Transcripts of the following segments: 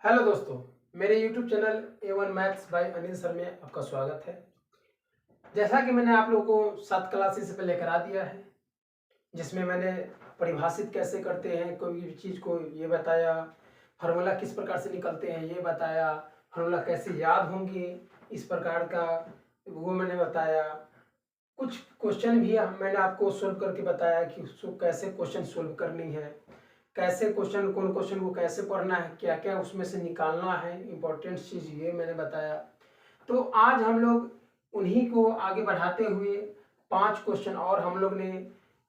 Hello दोस्तों, मेरे YouTube channel A1 maths by Anil sir में आपका स्वागत है। जैसा कि मैंने आप लोगों को 7 क्लासेस पे लेकर आ दिया है, जिसमें मैंने परिभाषित कैसे करते हैं कोई भी चीज़ को ये बताया, फार्मूला किस प्रकार से निकलते हैं ये बताया, फार्मूला कैसे याद होंगे इस प्रकार का वो मैंने बताया। कुछ क्वेश्चन भी मैंने आपको सोल्व करके बताया कि उसको कैसे क्वेश्चन सोल्व करनी है, कैसे क्वेश्चन कौन क्वेश्चन को कैसे पढ़ना है, क्या क्या उसमें से निकालना है, इम्पोर्टेंट चीज़ ये मैंने बताया। तो आज हम लोग उन्हीं को आगे बढ़ाते हुए 5 क्वेश्चन और हम लोग ने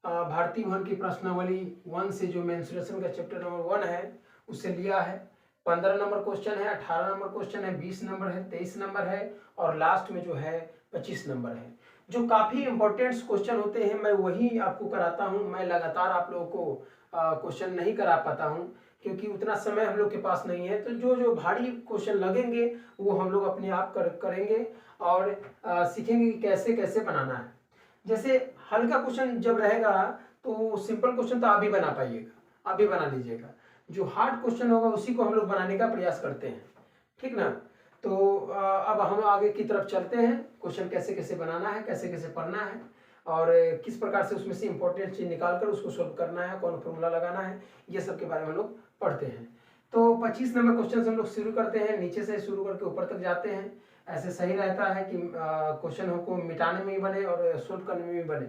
भारतीय भवन की प्रश्नावली 1 से जो मेंसुरेशन का चैप्टर नंबर 1 है उससे लिया है। 15 नंबर क्वेश्चन है, 18 नंबर क्वेश्चन है, 20 नंबर है, 23 नंबर है और लास्ट में जो है 25 नंबर है। जो काफ़ी इंपॉर्टेंट क्वेश्चन होते हैं मैं वही आपको कराता हूँ। मैं लगातार आप लोगों को क्वेश्चन नहीं करा पाता हूँ क्योंकि उतना समय हम लोग के पास नहीं है। तो जो जो भारी क्वेश्चन लगेंगे वो हम लोग अपने आप करेंगे और सीखेंगे कि कैसे कैसे बनाना है। जैसे हल्का क्वेश्चन जब रहेगा तो सिंपल क्वेश्चन तो आप भी बना पाइएगा, आप भी बना लीजिएगा। जो हार्ड क्वेश्चन होगा उसी को हम लोग बनाने का प्रयास करते हैं, ठीक ना। तो अब हम आगे की तरफ चलते हैं। क्वेश्चन कैसे कैसे बनाना है, कैसे कैसे पढ़ना है और किस प्रकार से उसमें से इंपॉर्टेंट चीज निकाल कर उसको सोल्व करना है, कौन फॉर्मूला लगाना है, ये सब के बारे में हम लोग पढ़ते हैं। तो 25 नंबर क्वेश्चन हम लोग शुरू करते हैं, नीचे से शुरू करके ऊपर तक जाते हैं। ऐसे सही रहता है कि क्वेश्चन हमको मिटाने में भी बने और सोल्व करने में भी बने।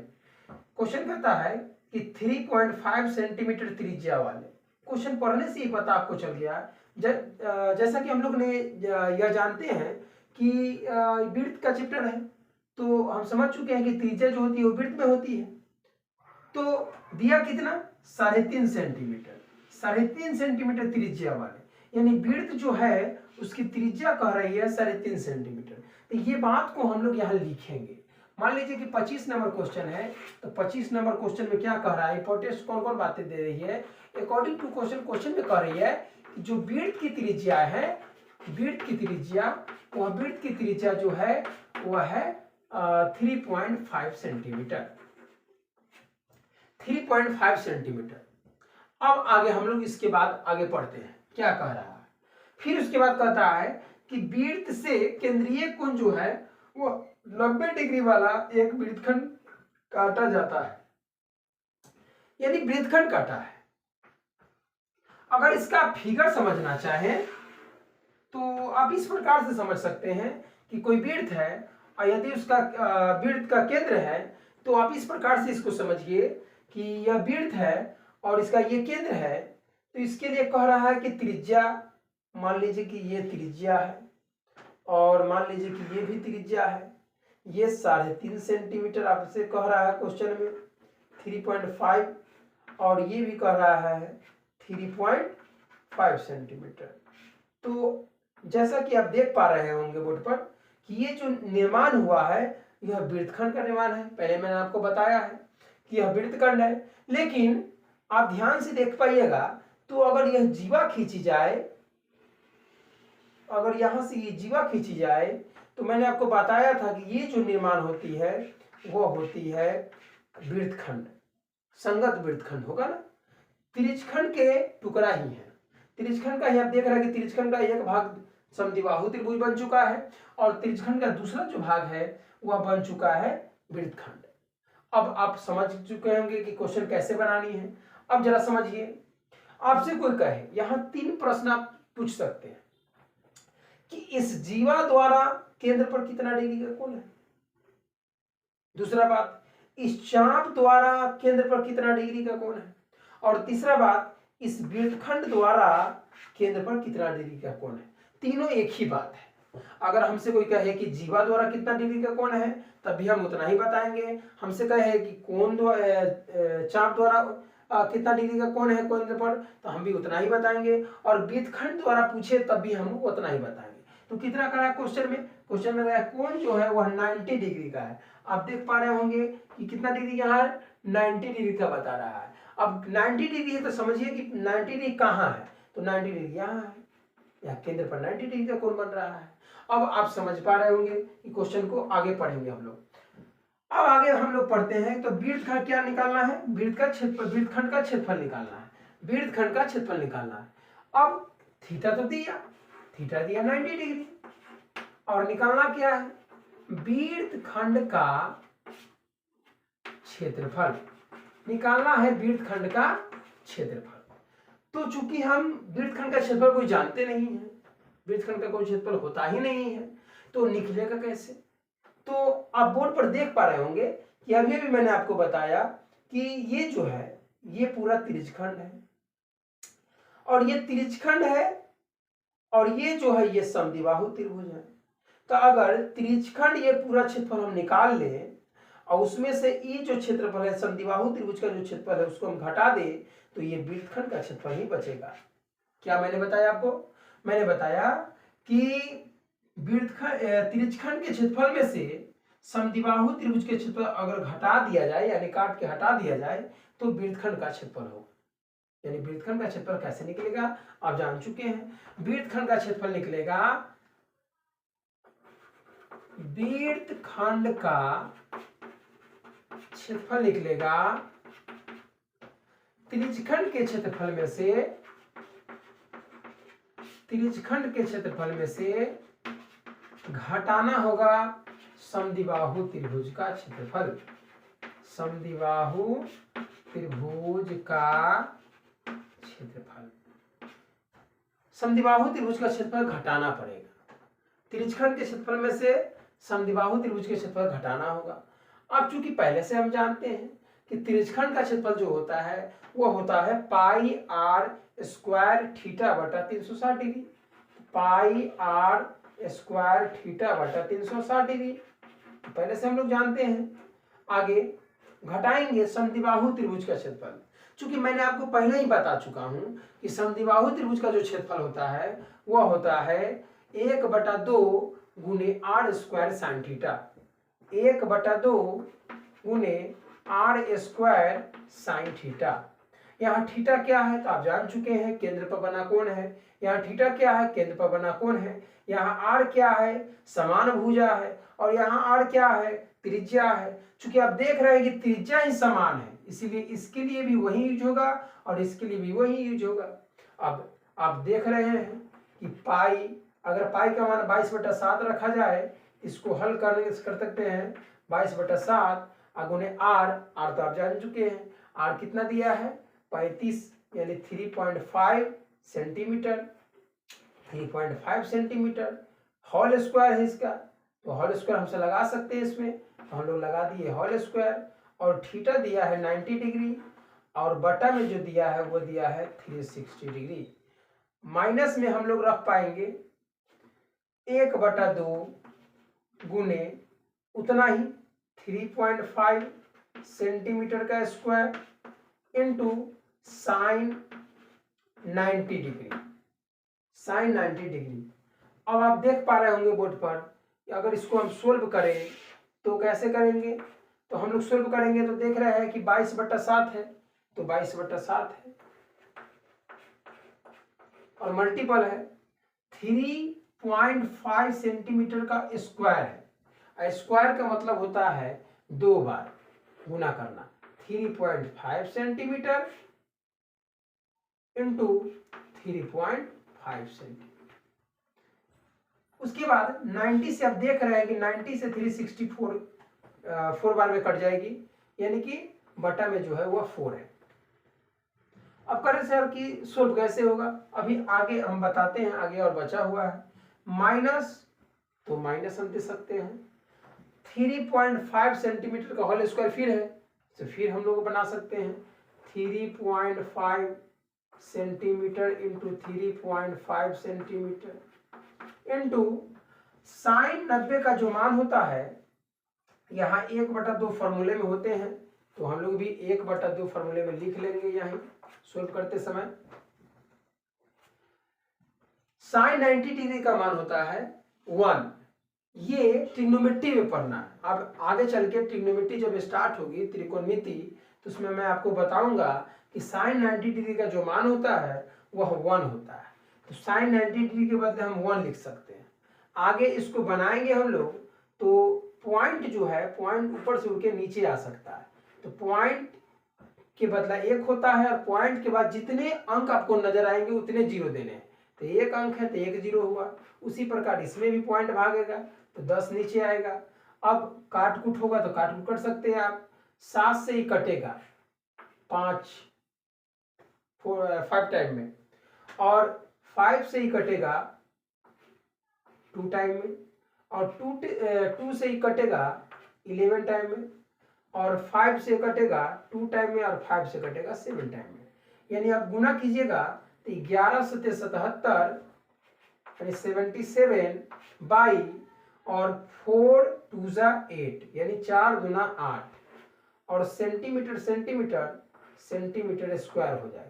क्वेश्चन कहता है कि 3.5 सेंटीमीटर त्रिज्या वाले, क्वेश्चन पढ़ने से ही पता आपको चल गया। जैसा कि हम लोग ने यह जानते हैं कि विड्थ का चैप्टर है तो हम समझ चुके हैं कि त्रिज्या जो होती है वो विड्थ में होती है। तो दिया कितना, 3.5 सेंटीमीटर, 3.5 सेंटीमीटर त्रिज्या वाले, यानी विड्थ जो है उसकी त्रिज्या कह रही है 3.5 सेंटीमीटर। तो ये बात को हम लोग यहाँ लिखेंगे। मान लीजिए कि 25 नंबर क्वेश्चन है, तो 25 नंबर क्वेश्चन में क्या कह रहा है, इंपॉर्टेंट कौन कौन बातें दे रही है अकॉर्डिंग टू क्वेश्चन में कह रही है कि जो विड्थ की त्रिज्या है, विड्थ की त्रिज्या, वह विड्थ की त्रिज्या जो है वह है 3.5 सेंटीमीटर, 3.5 सेंटीमीटर। अब आगे हम लोग इसके बाद आगे पढ़ते हैं क्या कह रहा है। फिर उसके बाद कहता है कि वृत्त से केंद्रीय कोण जो है वो 90 डिग्री वाला एक वृत्तखंड काटा जाता है, यानी वृत्तखंड काटा है। अगर इसका फिगर समझना चाहें तो आप इस प्रकार से समझ सकते हैं कि कोई वृत्त है और यदि उसका वृत्त का केंद्र है तो आप इस प्रकार से इसको समझिए कि यह वृत्त है और इसका ये केंद्र है। तो इसके लिए कह रहा है कि त्रिज्या, मान लीजिए कि ये त्रिज्या है और मान लीजिए कि ये भी त्रिज्या है। ये 3.5 सेंटीमीटर आपसे कह रहा है क्वेश्चन में, 3.5 और ये भी कह रहा है 3.5 सेंटीमीटर। तो जैसा कि आप देख पा रहे होंगे बोर्ड पर कि ये जो निर्माण हुआ है यह वृत्तखंड का निर्माण है। पहले मैंने आपको बताया है कि यह वृत्तखंड है, लेकिन आप ध्यान से देख पाइएगा तो अगर यह जीवा खींची जाए, अगर यहां से ये जीवा खींची जाए तो मैंने आपको बताया था कि ये जो निर्माण होती है वह होती है वृत्तखंड, संगत वृत्तखंड होगा ना। त्रिज्यखंड के टुकड़ा ही है, त्रिज्यखंड का ही आप देख रहे हैं कि त्रिज्यखंड का एक भाग समद्विबाहु त्रिभुज बन चुका है और त्रिज्यखंड का दूसरा जो भाग है वह बन चुका है वृत्तखंड। अब आप समझ चुके होंगे कि क्वेश्चन कैसे बनानी है। अब जरा समझिए, आपसे कोई कहे, यहां 3 प्रश्न आप पूछ सकते हैं कि इस जीवा द्वारा केंद्र पर कितना डिग्री का कोण है। दूसरा बात, इस चाप द्वारा केंद्र पर कितना डिग्री का कोण है। और तीसरा बात, इस वृत्तखंड द्वारा केंद्र पर कितना डिग्री का कोण है। तीनों एक ही बात है। अगर हमसे कोई कहे कि जीवा द्वारा कितना डिग्री का कोण है तब भी हम उतना ही बताएंगे। हमसे कहे कि कोण चाप द्वारा कितना डिग्री का कोण है केंद्र पर तो हम भी उतना ही बताएंगे, और वृत्तखंड द्वारा पूछे तब भी हम उतना ही बताएंगे। तो कितना का है क्वेश्चन में, क्वेश्चन में कोण जो है वह 90 डिग्री का है। आप देख पा रहे होंगे कि कितना डिग्री यहाँ है, 90 डिग्री का बता रहा है। अब 90 डिग्री है तो समझिए कि 90 डिग्री कहाँ है, तो 90 डिग्री यहाँ है, यहाँ केंद्र पर 90 डिग्री का कोण बन रहा है। अब आप समझ पा रहे होंगे कि क्वेश्चन को आगे पढ़ेंगे हम लोग। अब आगे हम लोग पढ़ते हैं तो वृत्त का क्या निकालना है, वृत्त का क्षेत्रफल, वृत्तखंड का क्षेत्रफल निकालना है, वृत्तखंड का क्षेत्रफल निकालना है। अब थीटा तो दिया, थीटा दिया 90 डिग्री। और निकालना क्या है, वृत्तखंड का क्षेत्रफल निकालना है, वृत्तखंड का क्षेत्रफल। तो चूंकि हम वृत्तखंड का क्षेत्रफल कोई जानते नहीं है, वृत्तखंड का कोई क्षेत्रफल होता ही नहीं है, तो निकलेगा कैसे। तो आप बोर्ड पर देख पा रहे होंगे कि अभी भी मैंने आपको बताया कि ये जो है ये पूरा त्रिज्यखंड है, और ये त्रिज्यखंड है, और ये जो है ये समद्विबाहु त्रिभुज है। तो अगर त्रिज्यखंड ये पूरा क्षेत्रफल हम निकाल लें और उसमें से ये जो क्षेत्रफल है समद्विबाहु त्रिभुज का जो क्षेत्रफल है उसको हम घटा दें, तो ये वृत्तखंड का क्षेत्रफल ही बचेगा। क्या मैंने बताया आपको, मैंने बताया कि त्रिज्यखंड के क्षेत्रफल में से समद्विबाहु त्रिभुज के क्षेत्रफल अगर घटा दिया जाए यानी काट के हटा दिया जाए तो वृत्तखंड का क्षेत्रफल होगा। यानी वृत्तखंड का क्षेत्रफल कैसे निकलेगा आप जान चुके हैं। वृत्तखंड का क्षेत्रफल निकलेगा, वृत्तखंड का क्षेत्रफल निकलेगा त्रिज्यखंड के क्षेत्रफल में से, त्रिज्यखंड के क्षेत्रफल में से घटाना होगा समद्विबाहु त्रिभुज का क्षेत्रफल, समद्विबाहु त्रिभुज का क्षेत्रफल। समद्विबाहु त्रिभुज का क्षेत्रफल घटाना पड़ेगा, त्रिज्यखंड के क्षेत्रफल में से समद्विबाहु त्रिभुज के क्षेत्रफल घटाना होगा। अब चूंकि पहले से हम जानते हैं कि त्रिज्यखंड का क्षेत्रफल जो होता है वो होता है पाई आर स्क्वायर थीटा बटा 360 degree, pi R square theta बटा 360 डिग्री पहले से हम लोग जानते हैं। आगे घटाएंगे समद्विबाहु त्रिभुज का क्षेत्रफल, चूंकि मैंने आपको पहले ही बता चुका हूं कि समद्विबाहु त्रिभुज का जो क्षेत्रफल होता है वह होता है 1/2 गुने आर स्क्वायर साइन थीटा, 1/2 गुने आर स्क्वायर साइन थीटा। यहाँ थीटा क्या है तो आप जान चुके हैं, केंद्र पर बना कोण है। यहाँ थीटा क्या है, केंद्र पर बना कोण है। यहाँ आर क्या है, समान भुजा है, और यहाँ आर क्या है, त्रिज्या है। चूंकि आप देख रहे हैं कि त्रिज्या ही समान है, इसीलिए इसके लिए भी वही यूज होगा और इसके लिए भी वही यूज होगा। अब आप देख रहे हैं कि पाई, अगर पाई का मान 22/7 रखा जाए, इसको हल कर सकते हैं 22/7 गुने आर, आर तो आप जान चुके हैं, आर कितना दिया है 35 यानी 3.5 सेंटीमीटर, 3.5 सेंटीमीटर। होल स्क्वायर है इसका, तो होल स्क्वायर हमसे लगा सकते हैं इसमें, तो हम लोग लगा दिए होल स्क्वायर। और थीटा दिया है 90 डिग्री, और बटा में जो दिया है वो दिया है 360 डिग्री। माइनस में हम लोग रख पाएंगे 1/2 गुने उतना ही 3.5 सेंटीमीटर का square into sine 90 degree, sine 90 degree. अब आप देख पा रहे होंगे बोर्ड पर कि अगर इसको हम सोल्व करें तो कैसे करेंगे, तो हम लोग सोल्व करेंगे तो देख रहे हैं कि 22/7 है, तो 22/7 है, और मल्टीपल है 3.5 सेंटीमीटर का स्क्वायर है। स्क्वायर का मतलब होता है 2 बार गुना करना, 3.5 सेंटीमीटर इंटू 3.5 सेंटीमीटर। उसके बाद 90 से आप देख रहे हैं कि 90 से 364 4 बार में कट जाएगी, यानी कि बटा में जो है वह 4 है। अब करें सर कि सोल्व कैसे होगा, अभी आगे हम बताते हैं, आगे और बचा हुआ है। माइनस, तो माइनस हम दे सकते हैं, 3.5 सेंटीमीटर का होल स्क्वायर फिर है, तो फिर हम लोग बना सकते हैं 3.5 centimetre into 3.5 centimetre into sine 90 का जो मान होता है, यहाँ 1/2 फॉर्मूले में होते हैं, तो हम लोग भी 1/2 फॉर्मूले में लिख लेंगे यहाँ सोल्व करते समय। साइन 90 डिग्री का मान होता है 1। ये ट्रिग्नोमेट्री में पढ़ना है। अब आगे चल के ट्रिग्नोमेट्री जब स्टार्ट होगी, त्रिकोणमिति, तो उसमें मैं आपको बताऊंगा कि साइन 90 डिग्री का जो मान होता है वह 1 होता है। तो साइन 90 डिग्री के बदले हम 1 लिख सकते हैं। आगे इसको बनाएंगे हम लोग, तो पॉइंट जो है, पॉइंट ऊपर से उड़ के नीचे आ सकता है, तो पॉइंट के बदला 1 होता है, और पॉइंट के बाद जितने अंक आपको नजर आएंगे उतने जीरो देने हैं। तो 1 अंक है तो 1 जीरो हुआ। उसी प्रकार इसमें भी पॉइंट भागेगा तो 10 नीचे आएगा। अब काट कुट होगा तो काट कुट कर सकते हैं आप। 7 से ही कटेगा 5 टाइम में, और 5 से ही कटेगा 2 टाइम में, और 2 से ही कटेगा 11 टाइम में, और 5 से कटेगा 2 टाइम में, और 5 से कटेगा 7 टाइम में। यानी आप गुना कीजिएगा तो 11 सत्ते 77 यानी 77 बाई और 4 2 जा 8 यानी 4 दूना 8, और सेंटीमीटर स्क्वायर हो जाएगा।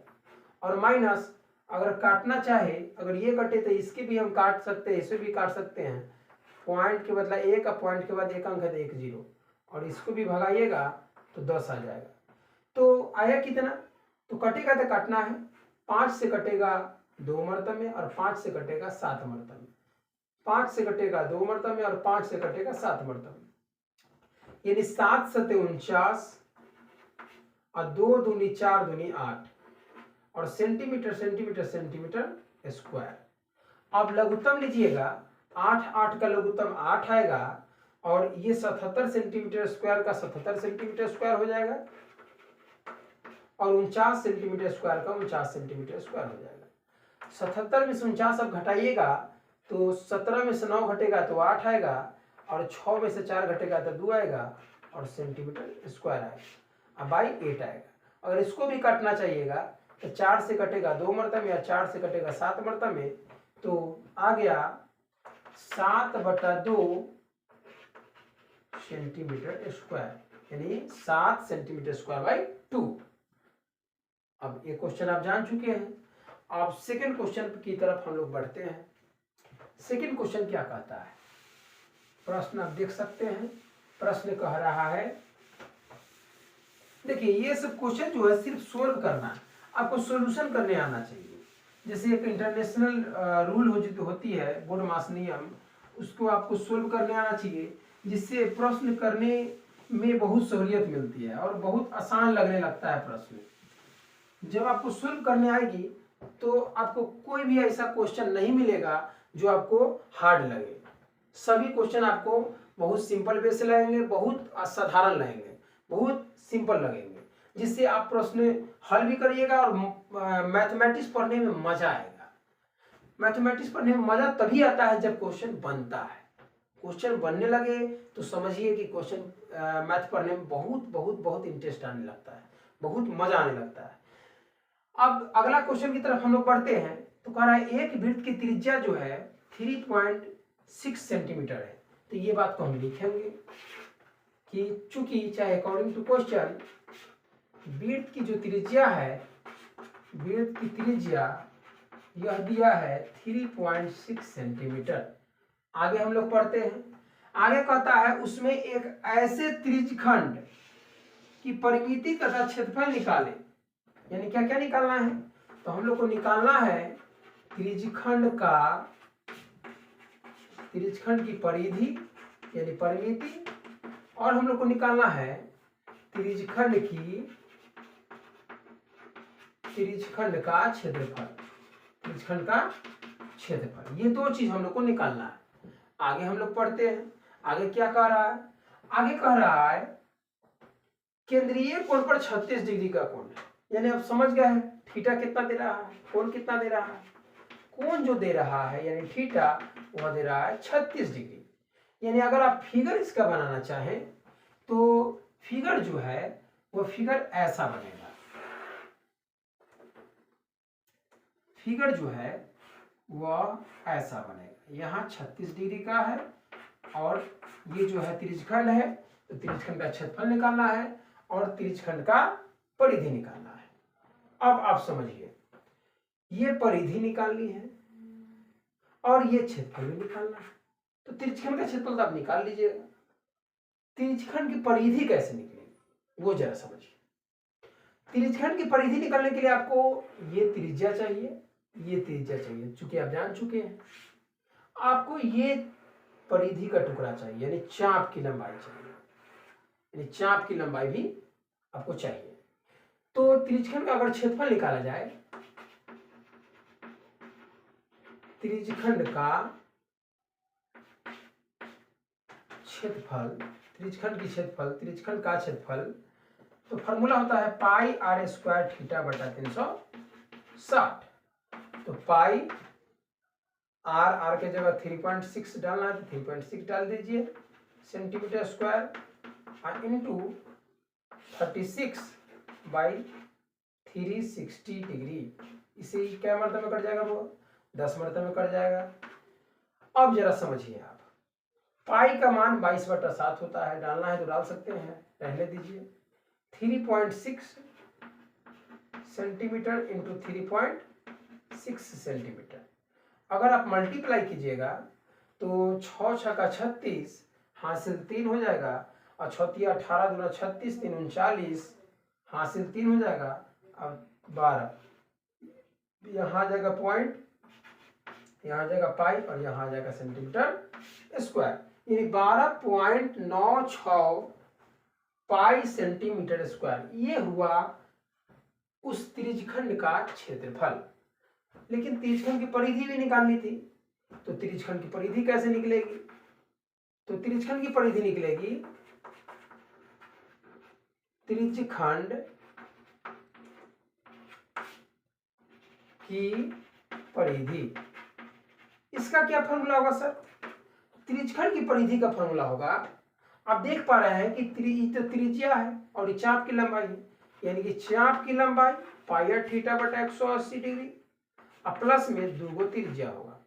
और माइनस अगर काटना चाहे, अगर ये कटे तो इसके भी हम काट सकते हैं, इसे भी काट सकते हैं। पॉइंट के बदला 1 का पॉइंट के बाद 1 अंक है तो 1 जीरो, और इसको भी भगाइएगा तो 10 आ जाएगा। तो आया कितना? तो कटेगा तो काटना है। 5 से कटेगा 2 मरतबे में, और 5 से कटेगा 7 मरतबे में। 5 से कटेगा 2 मरतबे में, और 5 से कटेगा 7 मरतबे में। यानी 7 सत्ते 49, और 2 दूनी 4 दूनी 8, और सेंटीमीटर स्क्वायर। अब लघुत्तम लीजिएगा, 8 का लघुत्तम 8 आएगा, और ये 77 सेंटीमीटर स्क्वायर का 77 सेंटीमीटर स्क्वायर हो जाएगा, और 49 सेंटीमीटर स्क्वायर का 49 सेंटीमीटर स्क्वायर हो जाएगा। 77 में से 49 अब घटाइएगा तो 17 में से 9 घटेगा तो 8 आएगा, और 6 में से 4 घटेगा तो 2 आएगा, और सेंटीमीटर स्क्वायर आएगा, अब बाई 8 आएगा। अगर इसको भी काटना चाहिएगा तो 4 से कटेगा 2 मरतबे में, या 4 से कटेगा 7 मरतबे में, तो आ गया 7/2 सेंटीमीटर स्क्वायर, यानी 7 सेंटीमीटर स्क्वायर बाई 2। अब ये क्वेश्चन आप जान चुके हैं। अब सेकंड क्वेश्चन की तरफ हम लोग बढ़ते हैं। सेकंड क्वेश्चन क्या कहता है? प्रश्न आप देख सकते हैं। प्रश्न कह रहा है, देखिए ये सब क्वेश्चन जो है सिर्फ सोल्व करना है, आपको सॉल्यूशन करने आना चाहिए। जैसे एक इंटरनेशनल रूल होती है बोर्ड मास नियम, उसको आपको सोल्व करने आना चाहिए, जिससे प्रश्न करने में बहुत सहूलियत मिलती है और बहुत आसान लगने लगता है प्रश्न। जब आपको सोल्व करने आएगी तो आपको कोई भी ऐसा क्वेश्चन नहीं मिलेगा जो आपको हार्ड लगे। सभी क्वेश्चन आपको बहुत सिंपल वे से लगेंगे, बहुत असाधारण लगेंगे, बहुत सिंपल लगेंगे, जिससे आप प्रश्न हल भी करिएगा और मैथमेटिक्स पढ़ने में मजा आएगा। मैथमेटिक्स पढ़ने में मजा तभी आता है जब क्वेश्चन बनता है। क्वेश्चन बनने लगे तो समझिए कि क्वेश्चन मैथ पढ़ने में बहुत बहुत बहुत इंटरेस्ट आने लगता है, बहुत मजा आने लगता है। अब अगला क्वेश्चन की तरफ हम लोग बढ़ते हैं। तो कह रहा है एक वृत्त की त्रिज्या जो है 3.6 सेंटीमीटर है। तो ये बात को हम लिखेंगे कि चूंकि चाहे अकॉर्डिंग टू क्वेश्चन वृत्त की जो त्रिज्या है, वृत्त की त्रिज्या यह दिया है 3.6 सेंटीमीटर। आगे हम लोग पढ़ते हैं। आगे कहता है उसमें एक ऐसे त्रिज्यखंड की परिमिति तथा क्षेत्रफल निकाले। यानी क्या क्या निकालना है? तो हम लोग को निकालना है त्रिज्यखंड की परिधि यानी परिमिति, और हम लोग को निकालना है त्रिज्यखंड का क्षेत्रफल। त्रिज्यखंड का क्षेत्रफल, ये दो चीज हम लोग को निकालना है। आगे हम लोग पढ़ते हैं। आगे क्या कह रहा है? आगे कह रहा है केंद्रीय कोण पर 36 डिग्री का कोण है। यानी आप समझ गए हैं थीटा कितना दे रहा है, कोण कितना दे रहा है। कोण जो दे रहा है यानी थीटा वह दे रहा है 36 डिग्री। यानी अगर आप फिगर इसका बनाना चाहें तो फिगर जो है वह फिगर ऐसा बनेगा। फिगर जो है वह ऐसा बनेगा। यहाँ 36 डिग्री का है और ये जो है त्रिज्यखंड है, तो त्रिज्यखंड का क्षेत्रफल निकालना है और त्रिज्यखंड का परिधि निकालना है। अब आप समझिए, ये परिधि निकालनी है और ये क्षेत्रफल भी निकालना है। तो त्रिज्यखंड का क्षेत्रफल तो आप निकाल लीजिएगा। त्रिज्यखंड की परिधि कैसे निकलेगी वो जरा समझिए। त्रिज्यखंड की परिधि निकालने के लिए आपको ये त्रिज्या चाहिए, ये त्रिज्या चाहिए। चूंकि आप जान चुके हैं, आपको ये परिधि का टुकड़ा चाहिए यानी चाप की लंबाई चाहिए, यानी चाप की लंबाई भी आपको चाहिए। तो त्रिज्यखंड का अगर क्षेत्रफल निकाला जाए त्रिज्यखंड का क्षेत्रफल, त्रिज्यखंड की क्षेत्रफल, त्रिज्यखंड का क्षेत्रफल, तो फॉर्मूला होता है पाई आर स्क्वायर थीटा बटा 360। तो पाई आर के जगह 3.6 डालना है तो 3.6 डाल दीजिए सेंटीमीटर स्क्वायर इंटू 36/360 डिग्री। इसे क्या मरतबे में कट जाएगा वो? 10 मरतबे में कट जाएगा। अब जरा समझिए आप, पाई का मान 22/7 होता है, डालना है तो डाल सकते हैं, रहने दीजिए। 3.6 सेंटीमीटर इंटू 3.6 सेंटीमीटर, अगर आप मल्टीप्लाई कीजिएगा तो 6 छक्का 36 हासिल 3 हो जाएगा, और 6 × 18 दूना 36, 3 × 39 हासिल 3 हो जाएगा। अब 12 यहाँ आ जाएगा पॉइंट, यहाँ आ जाएगा पाई और यहाँ आ जाएगा सेंटीमीटर स्क्वायर, यानी 12.96 पाई सेंटीमीटर स्क्वायर। ये हुआ उस त्रिज्यखंड का क्षेत्रफल। लेकिन त्रिज्यखंड की परिधि भी निकालनी थी, तो त्रिज्यखंड की परिधि कैसे निकलेगी? तो त्रिज्यखंड की परिधि निकलेगी त्रिज्यखंड की परिधि। इसका क्या फॉर्मूला होगा सर? त्रिज्यखंड की परिधि का फॉर्मूला होगा, आप देख पा रहे हैं कि त्रिज्या है और चाप की लंबाई है, यानी कि चाप की लंबाई पाई आर थीटा बटा 180 डिग्री, अब प्लस में 2 त्रिज्या होगा,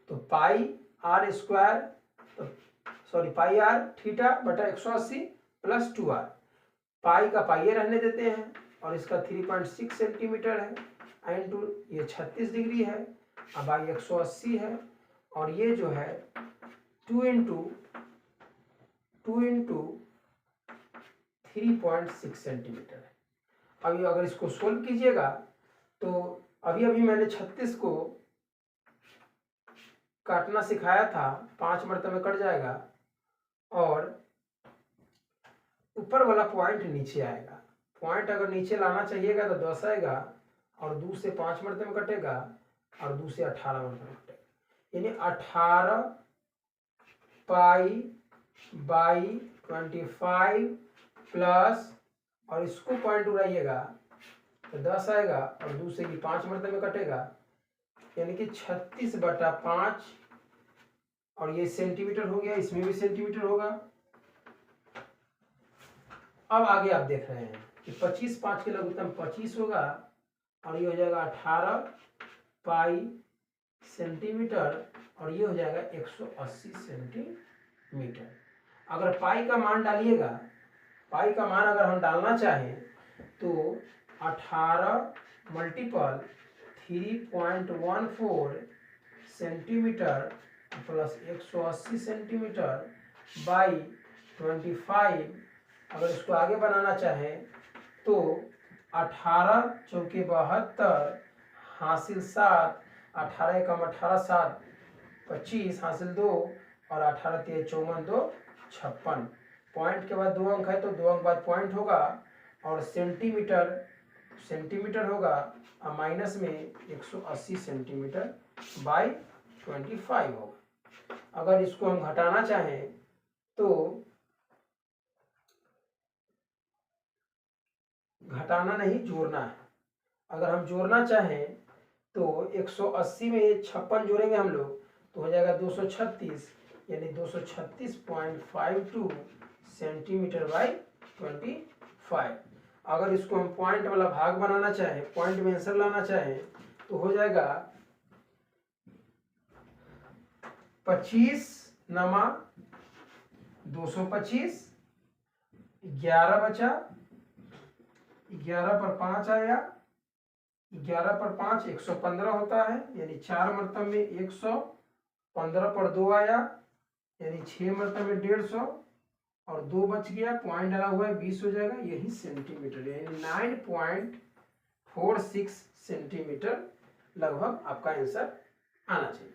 तो पाई आर स्क्वायर, तो सॉरी पाई आर थीटा बटा 180 प्लस 2r। पाई का पाई रहने देते हैं और इसका 3.6 सेंटीमीटर है, इंटू ये 36 डिग्री है, अब आई 180 है, और ये जो है 2 × 3.6 सेंटीमीटर है। अभी अगर इसको सोल्व कीजिएगा तो अभी मैंने 36 को काटना सिखाया था, 5 मरतबे कट जाएगा और ऊपर वाला पॉइंट नीचे आएगा। पॉइंट अगर नीचे लाना चाहिएगा तो 10 आएगा, और 2 से 5 मरतबे में कटेगा और 2 से 18 मरतबे में कटेगा, यानी 18 पाई/25 प्लस, और इसको पॉइंट उड़ाइएगा तो 10 आएगा और 2 से 5 मरतबे में कटेगा, यानी कि 36/5, और ये सेंटीमीटर हो गया, इसमें भी सेंटीमीटर होगा। अब आगे आप देख रहे हैं कि 25 5 के लघुत्तम 25 होगा, और ये हो जाएगा 18 पाई सेंटीमीटर, और ये हो जाएगा 180 सेंटीमीटर। अगर पाई का मान डालिएगा, पाई का मान अगर हम डालना चाहें तो 18 multiple 3.14 centimetre plus 180 centimetre by 25, अगर इसको आगे बनाना चाहें तो 18 चौके 72 हासिल 7, 18 एकम 18 7 25 हासिल 2, और 18 3 54 2 56। पॉइंट के बाद 2 अंक है तो 2 अंक बाद पॉइंट होगा, और सेंटीमीटर होगा, और माइनस में 180 सेंटीमीटर बाई 25 होगा। अगर इसको हम घटाना चाहें तो घटाना नहीं, जोड़ना है। अगर हम जोड़ना चाहें तो 180 में 56 जोड़ेंगे हम लोग तो हो जाएगा 236, यानी 236.52 सेंटीमीटर बाई 25। अगर इसको हम पॉइंट वाला भाग बनाना चाहें, पॉइंट में आंसर लाना चाहें तो हो जाएगा 25 नमा 225, 11 बचा, 11 पर 5 आया, 11 पर 5 115 होता है, यानी 4 मरतब में 100, 15 पर 2 आया, यानी 6 मरतब में 150, और 2 बच गया, पॉइंट डाला हुआ है 20 हो जाएगा, यही सेंटीमीटर, यानी 9.46 सेंटीमीटर लगभग आपका आंसर आना चाहिए।